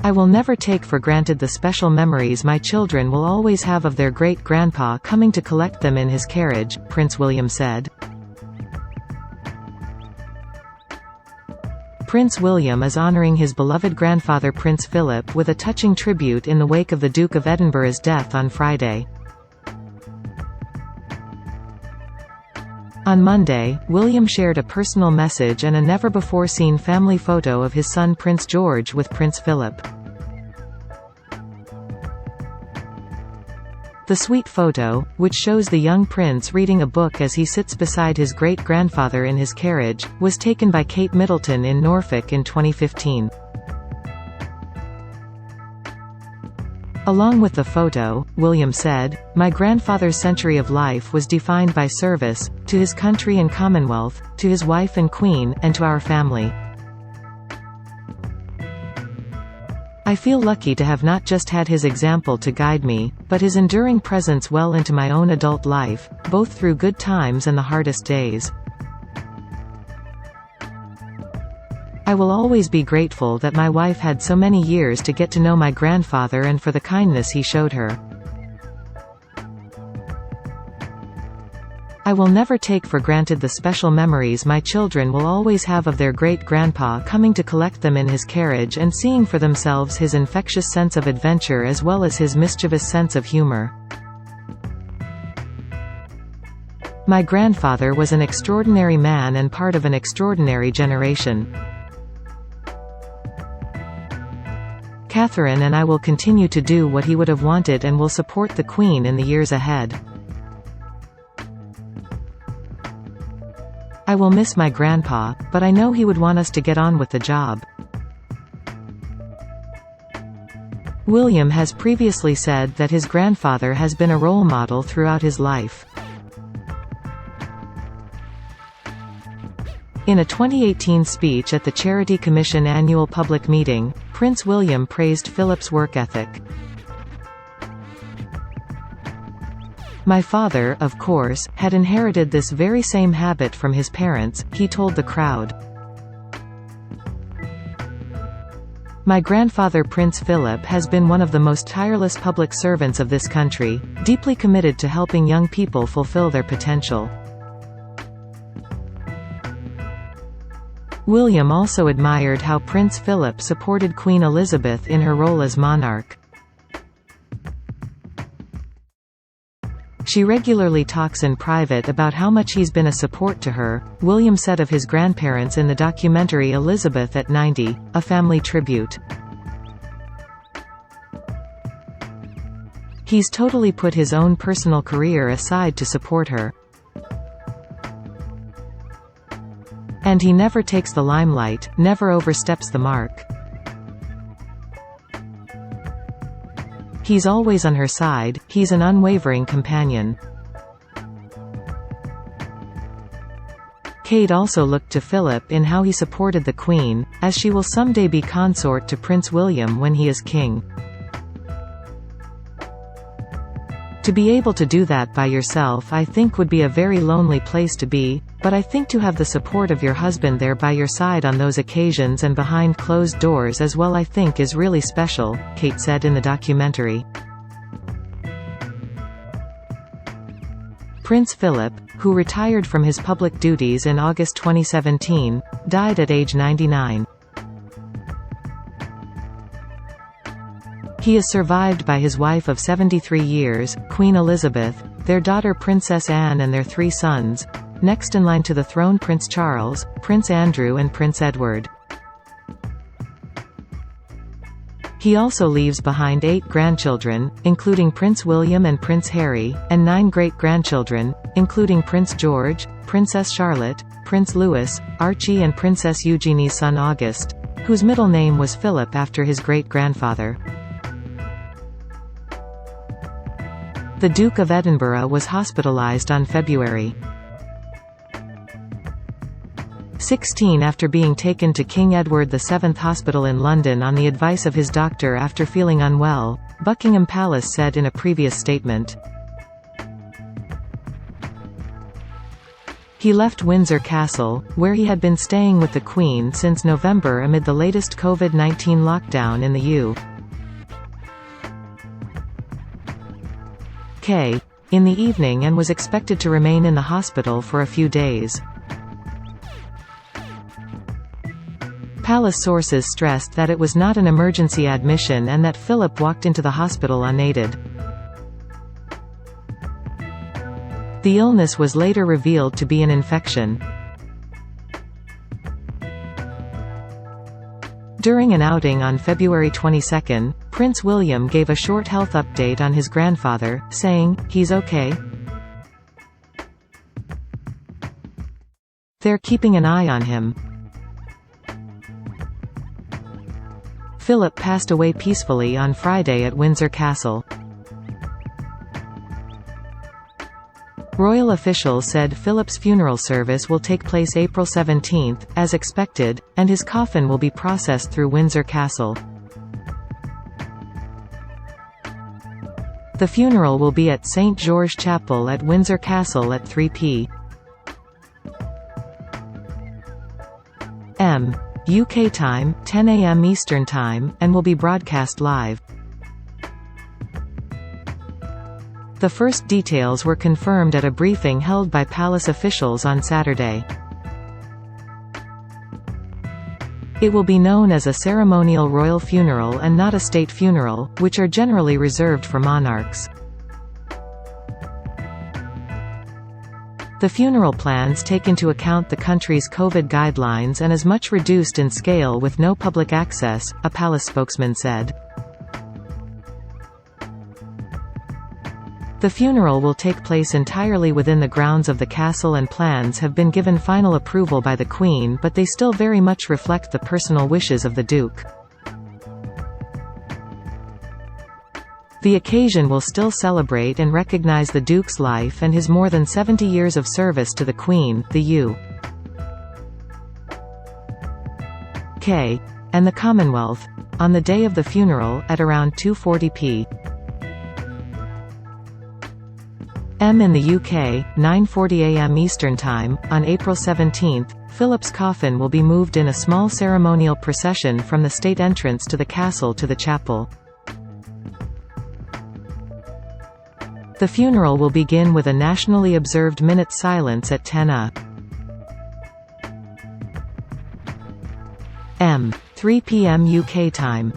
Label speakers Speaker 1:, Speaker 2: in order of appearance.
Speaker 1: I will never take for granted the special memories my children will always have of their great-grandpa coming to collect them in his carriage, Prince William said. Prince William is honouring his beloved grandfather Prince Philip with a touching tribute in the wake of the Duke of Edinburgh's death on Friday. On Monday, William shared a personal message and a never-before-seen family photo of his son Prince George with Prince Philip. The sweet photo, which shows the young prince reading a book as he sits beside his great-grandfather in his carriage, was taken by Kate Middleton in Norfolk in 2015. Along with the photo, William said, "My grandfather's century of life was defined by service, to his country and Commonwealth, to his wife and Queen, and to our family. I feel lucky to have not just had his example to guide me, but his enduring presence well into my own adult life, both through good times and the hardest days. I will always be grateful that my wife had so many years to get to know my grandfather and for the kindness he showed her. I will never take for granted the special memories my children will always have of their great-grandpa coming to collect them in his carriage and seeing for themselves his infectious sense of adventure as well as his mischievous sense of humor. My grandfather was an extraordinary man and part of an extraordinary generation. Catherine and I will continue to do what he would have wanted and will support the Queen in the years ahead. I will miss my grandpa, but I know he would want us to get on with the job." William has previously said that his grandfather has been a role model throughout his life. In a 2018 speech at the Charity Commission annual public meeting, Prince William praised Philip's work ethic. "My father, of course, had inherited this very same habit from his parents," he told the crowd. "My grandfather Prince Philip has been one of the most tireless public servants of this country, deeply committed to helping young people fulfill their potential." William also admired how Prince Philip supported Queen Elizabeth in her role as monarch. "She regularly talks in private about how much he's been a support to her," William said of his grandparents in the documentary Elizabeth at 90, a family tribute. "He's totally put his own personal career aside to support her. And he never takes the limelight, never oversteps the mark. He's always on her side, he's an unwavering companion." Kate also looked to Philip in how he supported the Queen, as she will someday be consort to Prince William when he is king. "To be able to do that by yourself I think would be a very lonely place to be, but I think to have the support of your husband there by your side on those occasions and behind closed doors as well I think is really special," Kate said in the documentary. Prince Philip, who retired from his public duties in August 2017, died at age 99. He is survived by his wife of 73 years, Queen Elizabeth, their daughter Princess Anne and their 3 sons. Next in line to the throne Prince Charles, Prince Andrew and Prince Edward. He also leaves behind 8 grandchildren, including Prince William and Prince Harry, and 9 great-grandchildren, including Prince George, Princess Charlotte, Prince Louis, Archie and Princess Eugenie's son August, whose middle name was Philip after his great-grandfather. The Duke of Edinburgh was hospitalised on February 16 after being taken to King Edward VII Hospital in London on the advice of his doctor after feeling unwell, Buckingham Palace said in a previous statement. He left Windsor Castle, where he had been staying with the Queen since November amid the latest COVID-19 lockdown in the UK in the evening and was expected to remain in the hospital for a few days. Palace sources stressed that it was not an emergency admission and that Philip walked into the hospital unaided. The illness was later revealed to be an infection. During an outing on February 22, Prince William gave a short health update on his grandfather, saying, "He's okay. They're keeping an eye on him." Philip passed away peacefully on Friday at Windsor Castle. Royal officials said Philip's funeral service will take place April 17, as expected, and his coffin will be processed through Windsor Castle. The funeral will be at St. George Chapel at Windsor Castle at 3 p.m. UK time, 10 a.m. Eastern Time, and will be broadcast live. The first details were confirmed at a briefing held by palace officials on Saturday. It will be known as a ceremonial royal funeral and not a state funeral, which are generally reserved for monarchs. The funeral plans take into account the country's COVID guidelines and is much reduced in scale with no public access, a palace spokesman said. The funeral will take place entirely within the grounds of the castle and plans have been given final approval by the Queen, but they still very much reflect the personal wishes of the Duke. The occasion will still celebrate and recognise the Duke's life and his more than 70 years of service to the Queen, the UK, and the Commonwealth, on the day of the funeral, at around 2:40 p.m. in the UK, 9:40 a.m. Eastern Time, on April 17, Philip's coffin will be moved in a small ceremonial procession from the state entrance to the castle to the chapel. The funeral will begin with a nationally observed minute's silence at 10 a.m. 3 p.m. UK time.